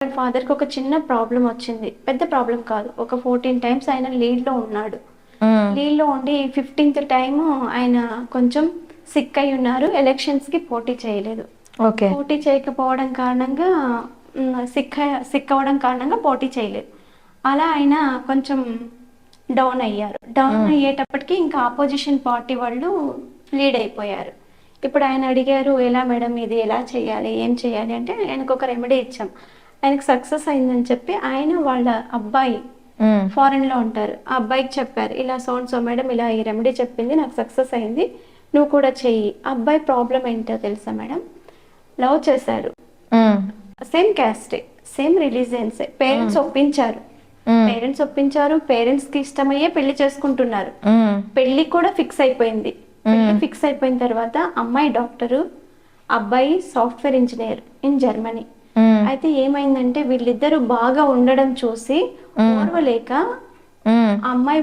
ఫాదర్‌కి ఒక చిన్న ప్రాబ్లమ్ వచ్చింది. పెద్ద ప్రాబ్లమ్ కాదు. ఒక 14 టైమ్స్ ఆయన లీడ్‌లో ఉన్నాడు. హ్మ్. లీడ్‌లో ఉండి 15థ్ టైము ఆయన కొంచెం సిక్ అయ్యి ఉన్నారు. ఎలక్షన్స్‌కి పోటీ చేయలేదు. ఓకే. పోటీ చేయకపోవడం కారణంగా సిక్ అవ్వడం కారణంగా పోటీ చేయలేదు. అలా ఆయన కొంచెం డౌన్ అయ్యారు. డౌన్ హ్మ్. అయ్యేటప్పటికి ఇంకా అపోజిషన్ పార్టీ వాళ్ళు లీడ్ అయిపోయారు. ఇప్పుడు ఆయన అడిగారు, "ఎలా మేడం ఇది ఎలా చేయాలి? ఏం చేయాలి?" అంటే ఆయనకొక రెమెడీ ఇచ్చాం. ఆయనకు సక్సెస్ అయిందని చెప్పి ఆయన వాళ్ళ అబ్బాయి హ్మ్. ఫారెన్‌లో ఉంటారు. ఆ అబ్బాయికి చెప్పారు. ఇలా సో అండ్ సో మేడం ఇలా ఈ రెమెడీ చెప్పింది. నాకు సక్సెస్ అయింది. నువ్వు కూడా చెయ్యి. ఆ అబ్బాయి ప్రాబ్లమ్ ఏంటో తెలుసా మేడం? లవ్ చేశారు. హ్మ్. సేమ్ క్యాస్టే. సేమ్ రిలీజియన్సే. హ్మ్. పేరెంట్స్ ఒప్పించారు. హ్మ్. పేరెంట్స్ ఒప్పించారు. పేరెంట్స్‌కి ఇష్టమయ్యే పెళ్లి చేసుకుంటున్నారు. హ్మ్. పెళ్లి కూడా ఫిక్స్ అయిపోయింది. పెళ్లి హ్మ్. ఫిక్స్ అయిపోయిన తర్వాత అమ్మాయి డాక్టరు, అబ్బాయి సాఫ్ట్‌వేర్ ఇంజినీర్ ఇన్ జర్మనీ. హ్మ్. అయితే ఏమైందంటే వీళ్ళిద్దరూ బాగా ఉండడం చూసి హ్మ్. ఓర్వలేక హ్మ్. ఆ అమ్మాయి